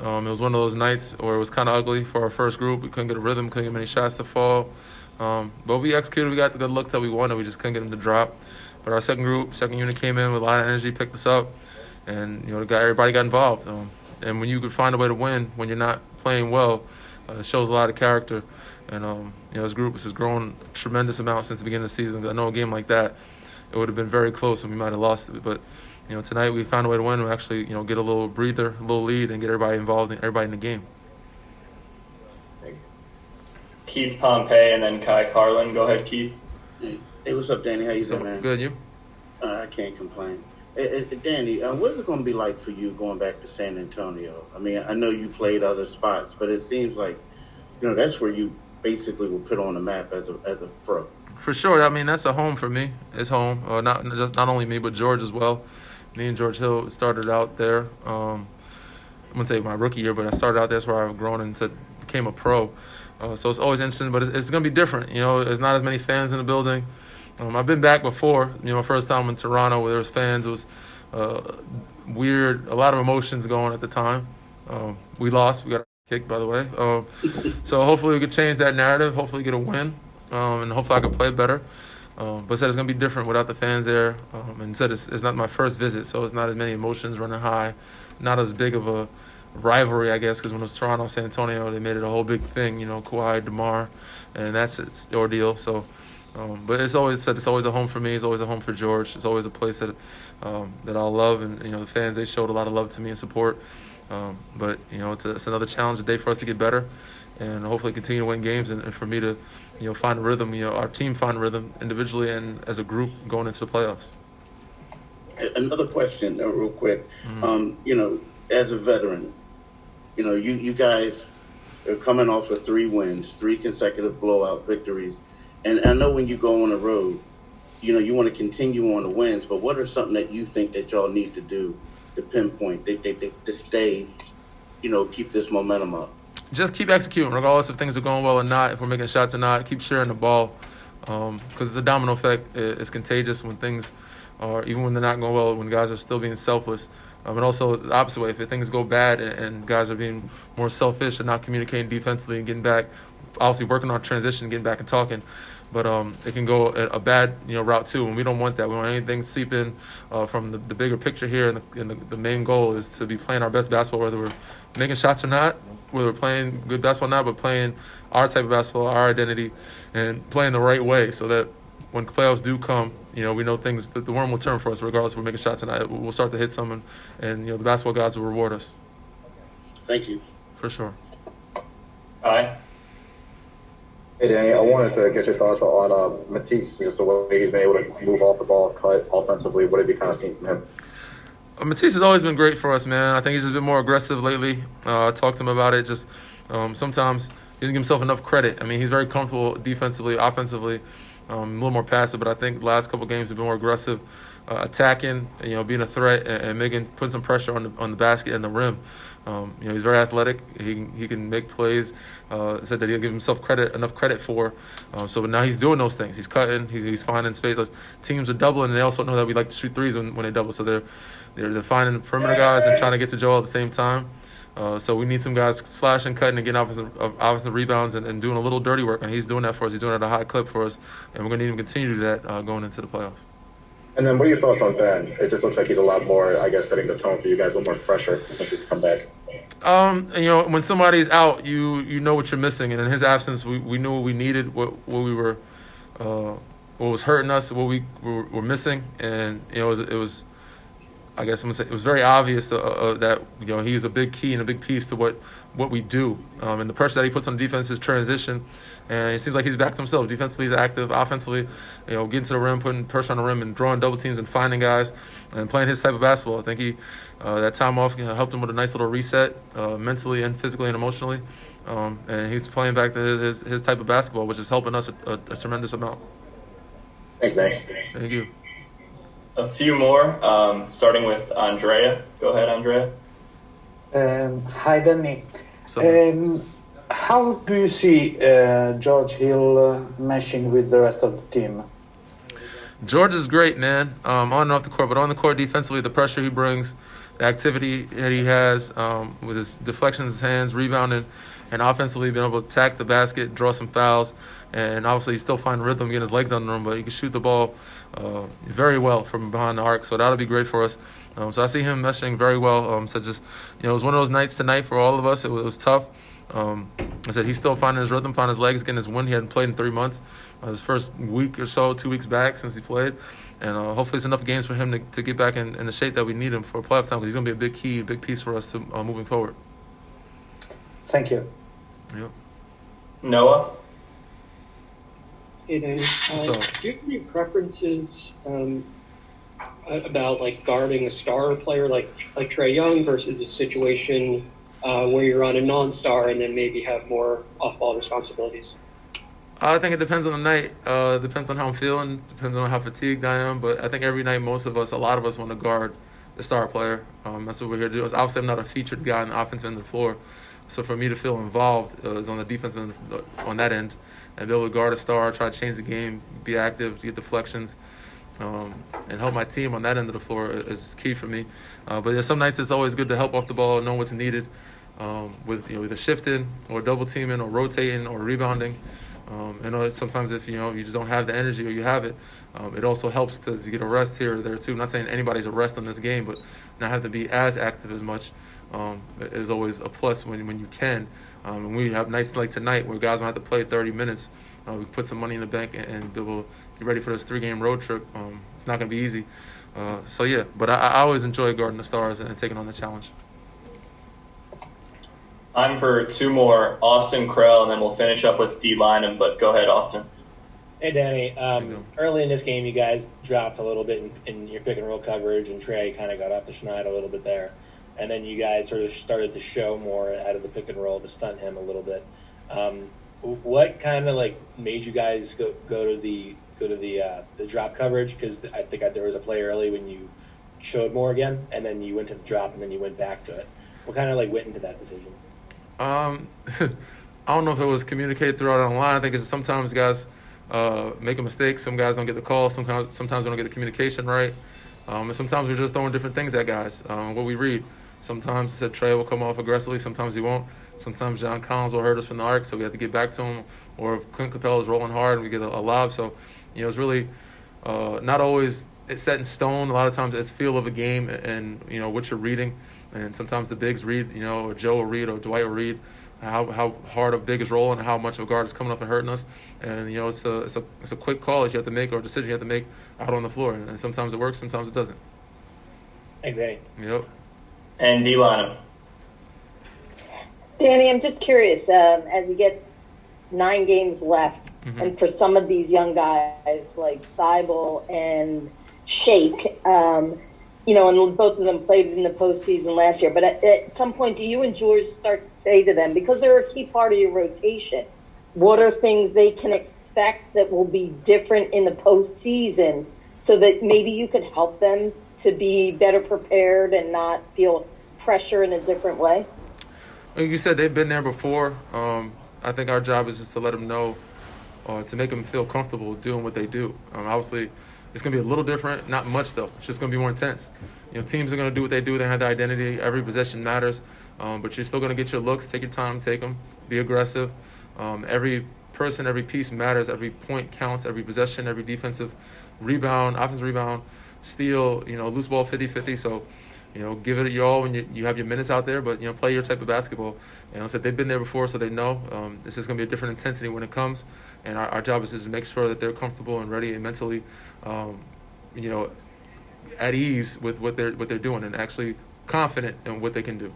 It was one of those nights where it was kind of ugly for our first group. We couldn't get a rhythm, couldn't get many shots to fall. But we executed. We got the good look that we wanted. We just couldn't get them to drop. But our second unit came in with a lot of energy, picked us up, and everybody got involved. And when you could find a way to win when you're not playing well, it shows a lot of character. And this group has grown a tremendous amount since the beginning of the season. I know a game like that, it would have been very close and we might have lost it. But tonight we found a way to win. We actually get a little breather, a little lead, and get everybody involved, and everybody in the game. Keith Pompey and then Kai Carlin. Go ahead, Keith. Hey, what's up, Danny? How you doing, man? Good, you? I can't complain. Danny, what is it going to be like for you going back to San Antonio? I mean, I know you played other spots, but it seems like, that's where you basically were put on the map as a pro. For sure. I mean, that's a home for me. It's home. Not only me, but George as well. Me and George Hill started out there. I wouldn't say my rookie year, but I started out there. That's where I've grown into became a pro. So it's always interesting, but it's going to be different. There's not as many fans in the building. I've been back before. First time in Toronto where there was fans. It was weird. A lot of emotions going at the time. We lost. We got kicked, by the way. So hopefully we could change that narrative. Hopefully get a win, and hopefully I can play better. But said it's going to be different without the fans there. And said it's not my first visit, so it's not as many emotions running high. Not as big of a rivalry, I guess, because when it was Toronto, San Antonio, they made it a whole big thing, Kawhi, DeMar, and that's the ordeal. So, but it's always a home for me. It's always a home for George. It's always a place that I'll love, and the fans, they showed a lot of love to me and support. But it's another challenge today for us to get better, and hopefully continue to win games, and for me to find a rhythm. Our team find a rhythm individually and as a group going into the playoffs. Another question, real quick. Mm-hmm. As a veteran, you guys are coming off of 3 wins, 3 consecutive blowout victories. And I know when you go on the road, you want to continue on the wins, but what are something that you think that y'all need to do to pinpoint, to stay, keep this momentum up? Just keep executing, regardless if things are going well or not, if we're making shots or not. Keep sharing the ball, because it's a domino effect. It's contagious when things are, even when they're not going well, when guys are still being selfless. And also the opposite way, if things go bad and guys are being more selfish and not communicating defensively and getting back, obviously working on transition, getting back and talking. But it can go a bad route too, and we don't want that. We want anything to seep in from the bigger picture here, and the main goal is to be playing our best basketball, whether we're making shots or not, whether we're playing good basketball or not, but playing our type of basketball, our identity, and playing the right way, so that when playoffs do come, we know things, that the worm will turn for us regardless if we're making shots or not. We'll start to hit someone, and the basketball gods will reward us. Thank you. For sure. Hi. Hey, Danny, I wanted to get your thoughts on Matisse, just the way he's been able to move off the ball, cut offensively. What have you kind of seen from him? Matisse has always been great for us, man. I think he's just been more aggressive lately. I talked to him about it. Just sometimes he doesn't give himself enough credit. I mean, he's very comfortable defensively, offensively, a little more passive. But I think the last couple of games have been more aggressive, attacking, being a threat, and putting some pressure on the basket and the rim. He's very athletic. He can make plays. Said that he'll give himself enough credit for. So now he's doing those things. He's cutting. He's finding space. Teams are doubling, and they also know that we like to shoot threes when they double. So they're finding the perimeter guys and trying to get to Joel at the same time. So we need some guys slashing, cutting, and getting offensive rebounds and doing a little dirty work. And he's doing that for us. He's doing it at a high clip for us. And we're going to need him to continue to do that going into the playoffs. And then what are your thoughts on Ben? It just looks like he's a lot more, I guess, setting the tone for you guys, a little more pressure since he's come back. When somebody's out, you know what you're missing. And in his absence, we knew what we needed, what we were, what was hurting us, what we were missing. And, it was I guess I'm gonna say it was very obvious that he's a big key and a big piece to what we do, and the pressure that he puts on the defense is transition, and it seems like he's back to himself. Defensively, he's active. Offensively, getting to the rim, putting pressure on the rim, and drawing double teams and finding guys and playing his type of basketball. I think that time off helped him with a nice little reset, mentally and physically and emotionally, and he's playing back to his type of basketball, which is helping us a tremendous amount. Thanks, Danny. Thank you. A few more, starting with Andrea. Go ahead, Andrea. Hi, Danny. How do you see George Hill meshing with the rest of the team? George is great, man. On and off the court, but on the court defensively, the pressure he brings, the activity that he has with his deflections, his hands, rebounding, and offensively being able to attack the basket, draw some fouls, and obviously he's still finding rhythm, getting his legs under him, but he can shoot the ball very well from behind the arc, so that'll be great for us. So I see him meshing very well. So just, it was one of those nights tonight for all of us. It was tough. I said he's still finding his rhythm, finding his legs, getting his win. He hadn't played in 3 months. His first week or so, 2 weeks back since he played. And hopefully it's enough games for him to get back in the shape that we need him for playoff time, because he's going to be a big key, a big piece for us to moving forward. Thank you. Yep. Noah? Hey, Danny. So, do you have any preferences about like guarding a star player like Trae Young versus a situation where you're on a non-star and then maybe have more off-ball responsibilities? I think it depends on the night. Depends on how I'm feeling. Depends on how fatigued I am. But I think every night, a lot of us want to guard the star player. That's what we're here to do. Obviously, I'm not a featured guy on the offensive end of the floor. So for me to feel involved is on the defensive end, on that end, and be able to guard a star, try to change the game, be active, get deflections, and help my team on that end of the floor is key for me. But some nights it's always good to help off the ball, know what's needed, with either shifting or double teaming or rotating or rebounding. Sometimes if you just don't have the energy or you have it, it also helps to get a rest here or there too. I'm not saying anybody's a rest on this game, but not have to be as active as much is always a plus when you can. And we have nights like tonight where guys don't have to play 30 minutes. We put some money in the bank and be able to get ready for this 3-game road trip. It's not going to be easy. But I always enjoy guarding the stars and taking on the challenge. I'm for 2 more, Austin, Krell, and then we'll finish up with D-Line. But go ahead, Austin. Hey, Danny. Early in this game, you guys dropped a little bit in your pick and roll coverage, and Trae kind of got off the schneid a little bit there. And then you guys sort of started to show more out of the pick and roll to stunt him a little bit. What kind of made you guys go to the drop coverage? Because I think there was a play early when you showed more again, and then you went to the drop, and then you went back to it. What kind of went into that decision? I don't know if it was communicated throughout online. I think it's sometimes guys make a mistake. Some guys don't get the call. Sometimes we don't get the communication right. And sometimes we're just throwing different things at guys. What we read. Sometimes Trae will come off aggressively. Sometimes he won't. Sometimes John Collins will hurt us from the arc, so we have to get back to him. Or if Clint Capella is rolling hard and we get a lob. So, it's really not always it's set in stone. A lot of times it's feel of a game and what you're reading. And sometimes the bigs read, or Joe will read or Dwight will read how hard a big is rolling and how much of a guard is coming up and hurting us. And, it's a quick call that you have to make or a decision you have to make out on the floor. And sometimes it works, sometimes it doesn't. Exactly. Yep. And D-Line. Danny, I'm just curious, as you get 9 games left, and for some of these young guys like Thibault and Shake, and both of them played in the postseason last year, but at some point, do you and George start to say to them, because they're a key part of your rotation, what are things they can expect that will be different in the postseason so that maybe you could help them to be better prepared and not feel pressure in a different way? Like you said, they've been there before. I think our job is just to let them know, to make them feel comfortable doing what they do. Obviously, it's going to be a little different, not much though. It's just going to be more intense. Teams are going to do what they do. They have their identity. Every possession matters. But you're still going to get your looks. Take your time, take them. Be aggressive. Every person, every piece matters. Every point counts. Every possession, every defensive rebound, offensive rebound, steal, loose ball 50-50. So, give it your all when you have your minutes out there, but, play your type of basketball. And I said they've been there before, so they know this is going to be a different intensity when it comes. And our job is to make sure that they're comfortable and ready and mentally, at ease with what they're doing and actually confident in what they can do.